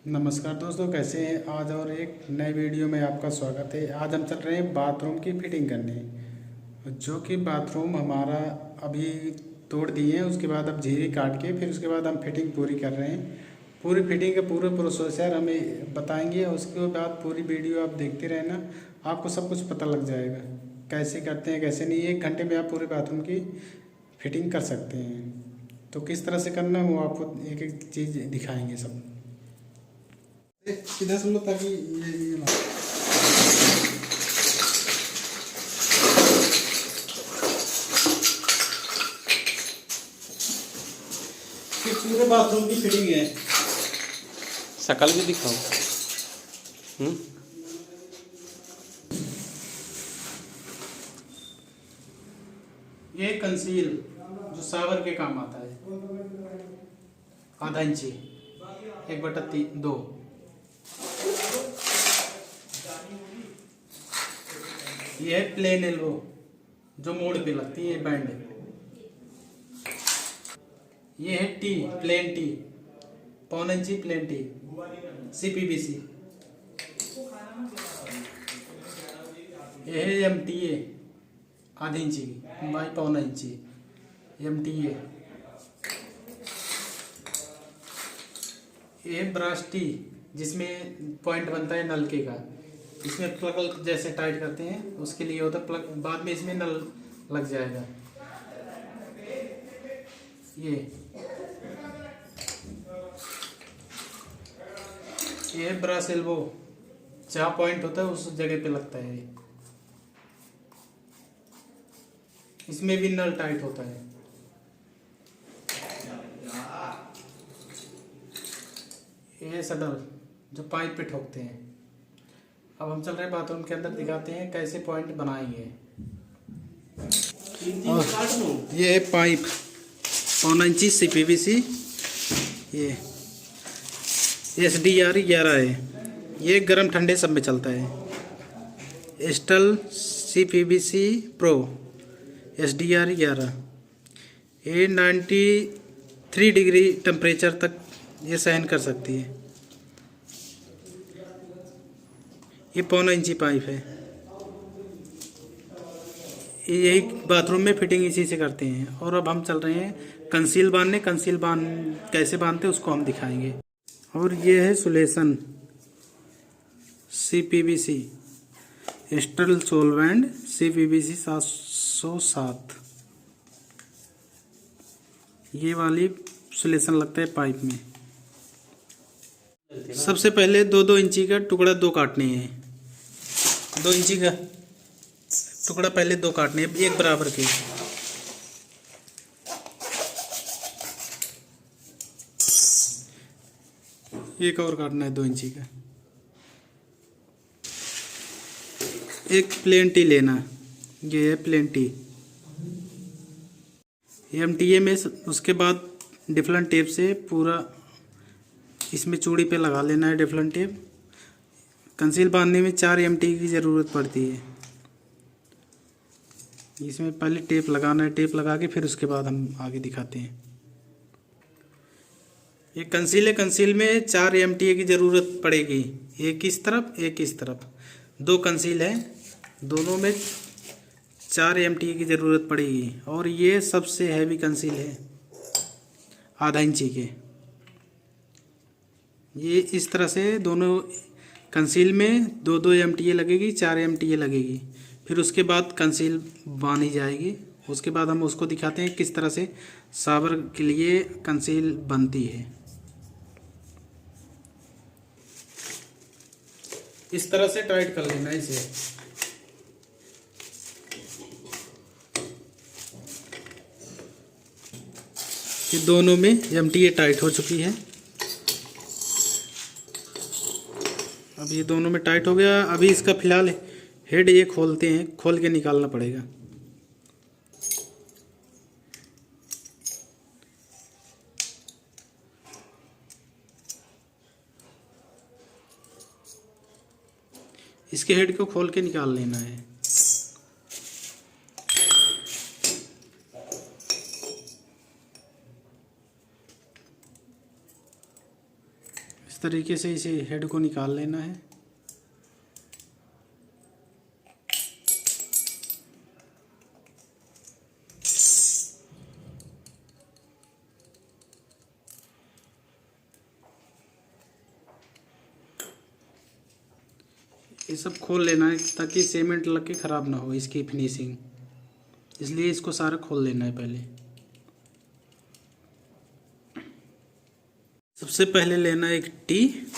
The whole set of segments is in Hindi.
नमस्कार दोस्तों, कैसे हैं? आज और एक नए वीडियो में आपका स्वागत है। आज हम चल रहे हैं बाथरूम की फिटिंग करने, जो कि बाथरूम हमारा अभी तोड़ दिए हैं। उसके बाद अब झिरी काट के फिर उसके बाद हम फिटिंग पूरी कर रहे हैं। पूरी फिटिंग का पूरा प्रोसेसर हमें बताएंगे। उसके बाद पूरी वीडियो आप देखते रहना, आपको सब कुछ पता लग जाएगा कैसे करते हैं कैसे नहीं। 1 घंटे में आप पूरे बाथरूम की फिटिंग कर सकते हैं। तो किस तरह से करना है वो आपको एक एक चीज़ दिखाएंगे सब। सीधा सुन लो ताकि ये ना। ये पूरे बाथरूम की फिटिंग है। शकल भी दिखाओ। ये कंसील जो सावर के काम आता है, ½ इंची 1/2। ये है प्लेन एल्बो जो मोड़ पे लगती है बैंड। ये है टी, प्लेन टी, ½ इंची प्लेन टी CPVC। ये है MTA ½ इंची बाई ½ इंची MTA। ये ब्रश टी जिसमें पॉइंट बनता है नलके का, इसमें प्लग जैसे टाइट करते हैं उसके लिए होता है प्लग, बाद में इसमें नल लग जाएगा। ये ब्रश एल्बो, जहाँ पॉइंट होता है उस जगह पे लगता है। इसमें भी नल टाइट होता है। ये सडल जो पाइप पे ठोकते हैं। अब हम चल रहे हैं बाथरूम के अंदर, दिखाते हैं कैसे पॉइंट बनाएंगे। ये है पाइप ½ इंची CPVC। ये SDR 11 है। ये गर्म ठंडे सब में चलता है। एस्टल CPVC प्रो SDR 11। ये 93 डिग्री टेम्परेचर तक ये सहन कर सकती है। ये ½ इंची पाइप है। यही बाथरूम में फिटिंग इसी से करते हैं। और अब हम चल रहे हैं कंसील बांधने। कंसील कैसे बांधते हैं उसको हम दिखाएंगे। और ये है solution CPVC astral solvent CPVC 707। ये वाली सोल्यूशन लगता है पाइप में। सबसे पहले 2-2 इंची का टुकड़ा 2 काटने हैं। 2 इंची का टुकड़ा पहले 2 काटने हैं, एक बराबर के। एक और काटना है 2 इंची का। एक प्लेन टी लेना, ये है प्लेन टी MTA में। उसके बाद डिफलेंट टेप से पूरा इसमें चूड़ी पे लगा लेना है डिफलेंट टेप। कंसील बांधने में 4 MTA की ज़रूरत पड़ती है। इसमें पहले टेप लगाना है, टेप लगा के फिर उसके बाद हम आगे दिखाते हैं। ये कंसील है, कंसील में 4 MTA की ज़रूरत पड़ेगी, एक इस तरफ एक इस तरफ। 2 कंसील है, दोनों में 4 MTA की ज़रूरत पड़ेगी। और ये सबसे हैवी कंसील है ½ इंची के। ये इस तरह से दोनों कंसील में 2-2 MTA लगेगी, 4 MTA लगेगी। फिर उसके बाद कंसील बांधी जाएगी। उसके बाद हम उसको दिखाते हैं किस तरह से शावर के लिए कंसील बनती है। इस तरह से टाइट कर लेना इसे। ये दोनों में MTA टाइट हो चुकी है। अब ये दोनों में टाइट हो गया। अभी इसका फिलहाल हेड ये खोलते हैं, खोल के निकालना पड़ेगा। इसके हेड को खोल के निकाल लेना है। इस तरीके से इसे हेड को निकाल लेना है। ये सब खोल लेना है ताकि सीमेंट लग के ख़राब ना हो इसकी फिनिशिंग, इसलिए इसको सारा खोल लेना है पहले। सबसे पहले लेना एक टी,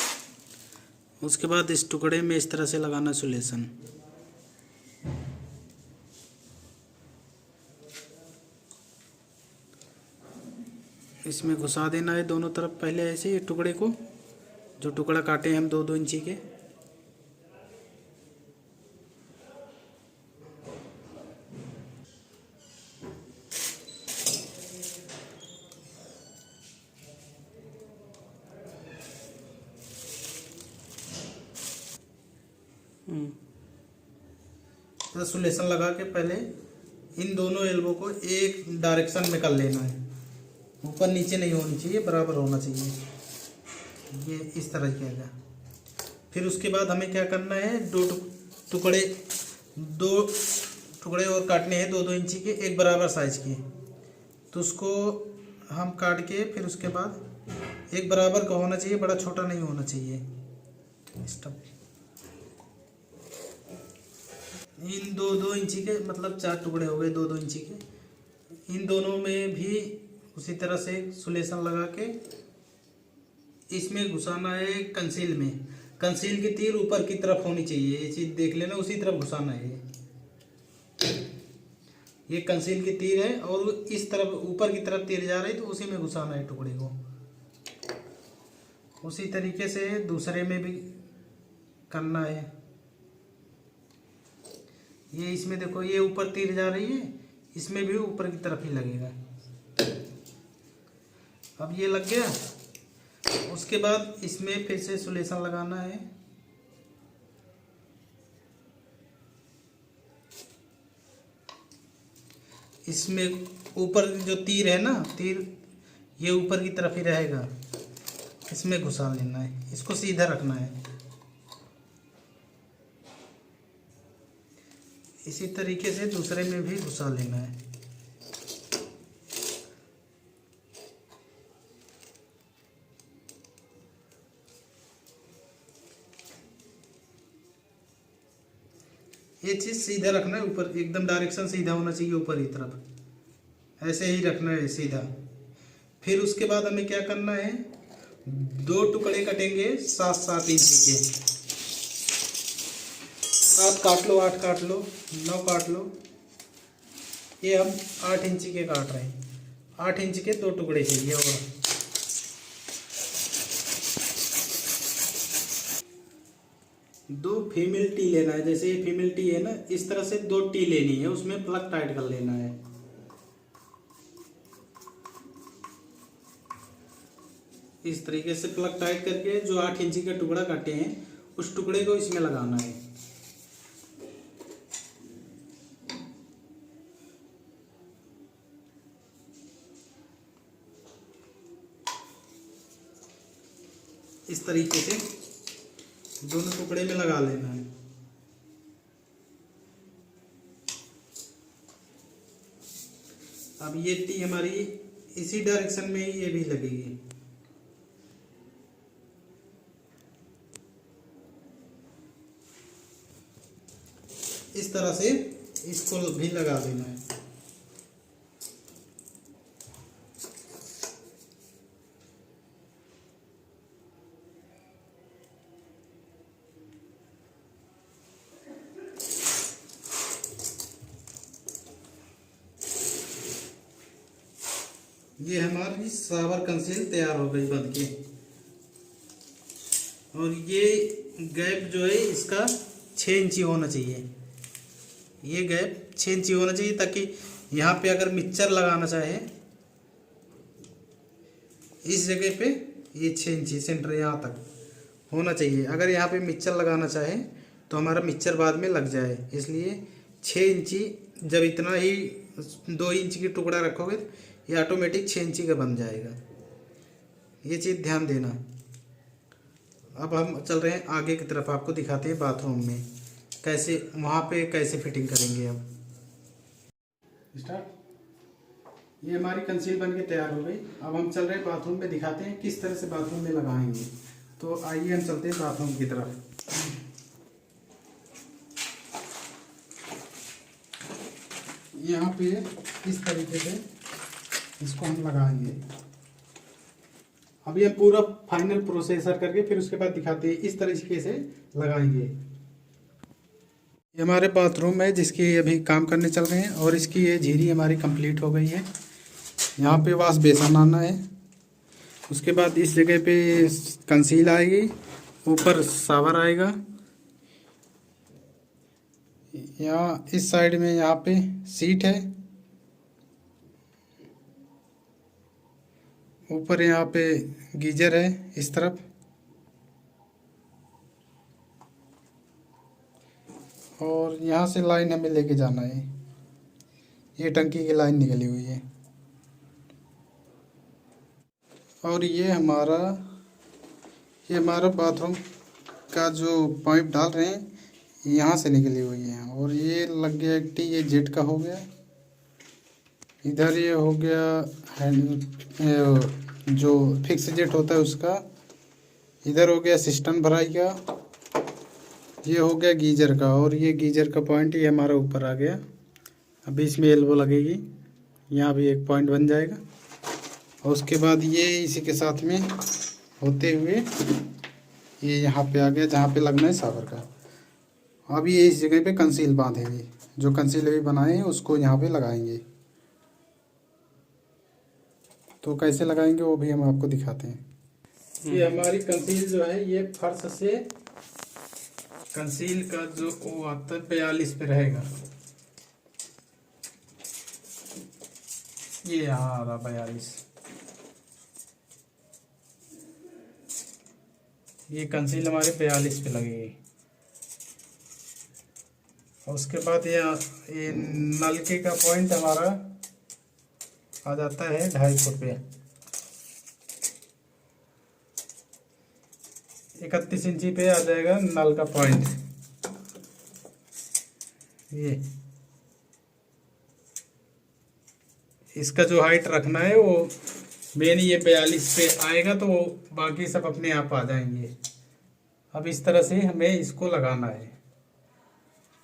उसके बाद इस टुकड़े में इस तरह से लगाना सोल्यूशन। इसमें घुसा देना है दोनों तरफ पहले ऐसे ये टुकड़े को, जो टुकड़ा काटे हैं हम 2-2 इंची के। तो सोल्यूशन लगा के पहले इन दोनों एल्बो को एक डायरेक्शन में कर लेना है, ऊपर नीचे नहीं होनी चाहिए, बराबर होना चाहिए, ये इस तरह किया। फिर उसके बाद हमें क्या करना है, दो टुकड़े और काटने हैं 2-2 इंची के, एक बराबर साइज के। तो उसको हम काट के फिर उसके बाद एक बराबर का होना चाहिए, बड़ा छोटा नहीं होना चाहिए। स्टॉप। इन 2-2 इंची के मतलब 4 टुकड़े हो गए 2-2 इंची के। इन दोनों में भी उसी तरह से सोल्यूशन लगा के इसमें घुसाना है कंसील में। कंसील की तीर ऊपर की तरफ होनी चाहिए, ये चीज़ देख लेना, उसी तरफ घुसाना है। ये कंसील की तीर है और इस तरफ ऊपर की तरफ तीर जा रही है, तो उसी में घुसाना है टुकड़े को। उसी तरीके से दूसरे में भी करना है। ये इसमें देखो, ये ऊपर तीर जा रही है, इसमें भी ऊपर की तरफ ही लगेगा। अब ये लग गया, उसके बाद इसमें फिर से सोल्यूशन लगाना है। इसमें ऊपर जो तीर है ना, तीर ये ऊपर की तरफ ही रहेगा, इसमें घुसा लेना है, इसको सीधा रखना है। इसी तरीके से दूसरे में भी घुसा लेना है। ये चीज़ सीधा रखना है, ऊपर एकदम डायरेक्शन सीधा होना चाहिए, ऊपर की तरफ ऐसे ही रखना है सीधा। फिर उसके बाद हमें क्या करना है, 2 टुकड़े कटेंगे 7-7 इंची के। 7 काट लो, 8 काट लो, 9 काट लो। ये हम 8 इंची के काट रहे हैं। 8 इंच के 2 टुकड़े चाहिए। और 2 फीमेल टी लेना है। जैसे ये फीमेल टी है ना, इस तरह से 2 टी लेनी है, उसमें प्लग टाइट कर लेना है। इस तरीके से प्लग टाइट करके जो 8 इंची का टुकड़ा काटे हैं, उस टुकड़े को इसमें लगाना है। इस तरीके से दोनों टुकड़े में लगा लेना है। अब ये टी हमारी इसी डायरेक्शन में ही ये भी लगेगी। इस तरह से इसको भी लगा देना है। ये हमारी सावर कंसील तैयार हो गई बन के। और ये गैप जो है इसका 6 इंची होना चाहिए। ये गैप 6 इंची होना चाहिए, ताकि यहाँ पे अगर मिक्सचर लगाना चाहे इस जगह पे ये 6 इंची सेंटर यहाँ तक होना चाहिए। अगर यहाँ पे मिक्सचर लगाना चाहे तो हमारा मिक्सचर बाद में लग जाए, इसलिए 6 इंची। जब इतना ही 2 इंच की टुकड़ा रखोगे ये ऑटोमेटिक 6 इंची का बन जाएगा। ये चीज़ ध्यान देना। अब हम चल रहे हैं आगे की तरफ, आपको दिखाते हैं बाथरूम में कैसे, वहाँ पे कैसे फिटिंग करेंगे। अब स्टार्ट। ये हमारी कंसील बन के तैयार हो गई। अब हम चल रहे हैं बाथरूम में, दिखाते हैं किस तरह से बाथरूम में लगाएंगे। तो आइए हम चलते हैं बाथरूम की तरफ। यहाँ पे इस तरीके से इसको हम लगाएंगे। अभी हम पूरा फाइनल प्रोसेसर करके फिर उसके बाद दिखाते हैं, इस तरीके से लगाएंगे। ये हमारे बाथरूम है जिसकी अभी काम करने चल रहे हैं, और इसकी ये झीरी हमारी कंप्लीट हो गई है। यहाँ पे वाश बेसन आना है, उसके बाद इस जगह पे कंसील आएगी, ऊपर शावर आएगा। यहाँ इस साइड में यहाँ पे सीट है, ऊपर यहाँ पे गीजर है इस तरफ, और यहाँ से लाइन हमें लेके जाना है। ये टंकी की लाइन निकली हुई है, और ये हमारा बाथरूम का जो पाइप डाल रहे हैं यहाँ से निकली हुई है। और ये लग गया एक टी, ये जेट का हो गया। इधर ये हो गया हैंड जो फिक्स जेट होता है उसका। इधर हो गया सिस्टम भराई का। ये हो गया गीजर का, और ये गीजर का पॉइंट ये हमारा ऊपर आ गया। अभी इसमें एल्बो लगेगी, यहाँ भी एक पॉइंट बन जाएगा। और उसके बाद ये इसी के साथ में होते हुए ये यहाँ पे आ गया जहाँ पे लगना है शावर का। अभी ये इस जगह पे कंसील बांधेंगे, जो कंसील अभी बनाए हैं उसको यहाँ पे लगाएंगे। तो कैसे लगाएंगे वो भी हम आपको दिखाते हैं। ये हमारी कंसील जो है, ये फर्श से कंसील का जो वो आता है 42 पे रहेगा। ये यहाँ आ रहा 42। ये कंसील हमारे 42 पे लगेगी। और उसके बाद ये नलके का पॉइंट हमारा आ जाता है 2.5 फुट पे। 31 इंची पे आ जाएगा नल का पॉइंट। ये इसका जो हाइट रखना है वो मेन ये 42 पे आएगा, तो वो बाकी सब अपने आप आ जाएंगे। अब इस तरह से हमें इसको लगाना है।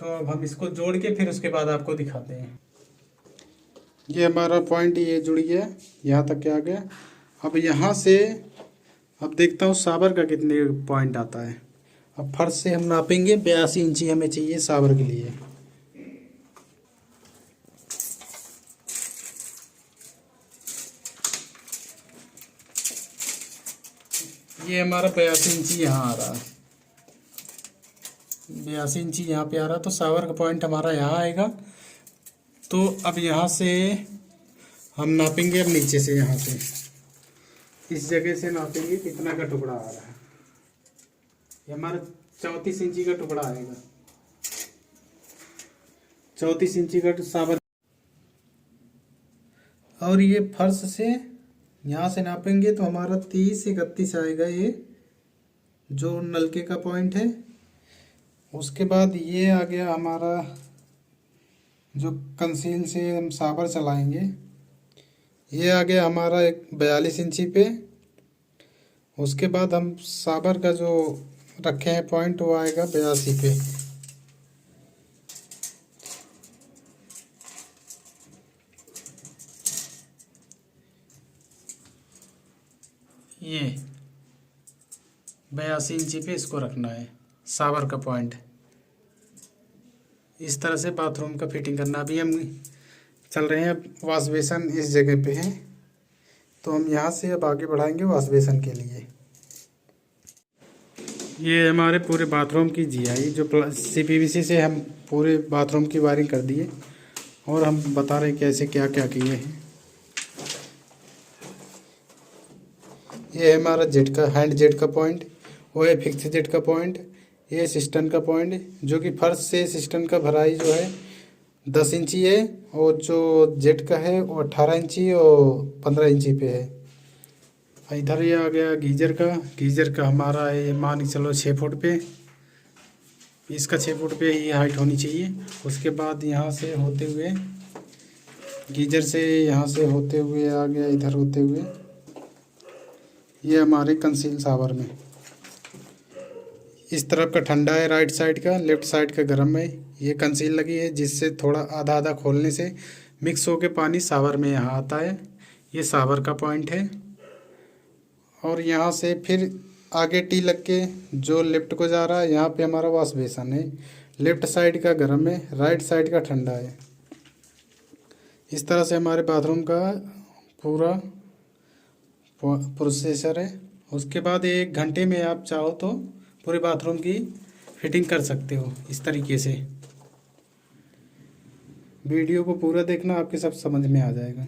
तो अब हम इसको जोड़ के फिर उसके बाद आपको दिखाते हैं। ये हमारा पॉइंट ये जुड़ गया, यहाँ तक के आ गया। अब यहाँ से अब देखता हूँ शावर का कितने पॉइंट आता है। अब फर्श से हम नापेंगे, 82 इंची हमें चाहिए शावर के लिए। ये हमारा 82 इंची यहाँ आ रहा है, 82 इंची यहाँ पे आ रहा, तो शावर का पॉइंट हमारा यहाँ आएगा। तो अब यहाँ से हम नापेंगे, अब नीचे से यहाँ से इस जगह से नापेंगे कितना का टुकड़ा आ रहा है। ये हमारा 34 इंची का टुकड़ा आएगा, 34 इंची का शावर। और ये फर्श से यहाँ से नापेंगे तो हमारा 30-31 आएगा, ये जो नलके का पॉइंट है। उसके बाद ये आ गया हमारा जो कंसील से हम शावर चलाएंगे, ये आ गया हमारा 42 इंची पे। उसके बाद हम शावर का जो रखे हैं पॉइंट वो आएगा 82 पे। ये 82 इंची पे इसको रखना है शावर का पॉइंट। इस तरह से बाथरूम का फिटिंग करना। अभी हम चल रहे हैं, अब वॉश बेसन इस जगह पे है, तो हम यहाँ से अब आगे बढ़ाएंगे वॉश बेसन के लिए। ये हमारे पूरे बाथरूम की जीआई जो CPVC से हम पूरे बाथरूम की वायरिंग कर दिए, और हम बता रहे हैं कैसे क्या क्या किए हैं। ये है हमारा जेट का हैंड जेट का पॉइंट, वो है फिक्स जेट का पॉइंट, ये सिस्टम का पॉइंट, जो कि फर्श से सिस्टम का भराई जो है 10 इंची है, और जो जेट का है वो 18 इंची और 15 इंची पे है। इधर ये आ गया गीजर का हमारा ये मान के चलो 6 फुट पे, इसका 6 फुट पे ही हाइट होनी चाहिए। उसके बाद यहाँ से होते हुए गीजर से यहाँ से होते हुए आ गया, इधर होते हुए ये हमारे कंसील शावर में। इस तरफ का ठंडा है राइट साइड का, लेफ्ट साइड का गर्म है। ये कंसील लगी है जिससे थोड़ा आधा आधा खोलने से मिक्स होके पानी शावर में यहाँ आता है। ये शावर का पॉइंट है। और यहाँ से फिर आगे टी लग के जो लेफ्ट को जा रहा है, यहाँ पे हमारा वॉश बेसन है। लेफ्ट साइड का गर्म है, राइट साइड का ठंडा है। इस तरह से हमारे बाथरूम का पूरा प्रोसेसर है। उसके बाद 1 घंटे में आप चाहो तो पूरे बाथरूम की फिटिंग कर सकते हो इस तरीके से। वीडियो को पूरा देखना, आपके सब समझ में आ जाएगा।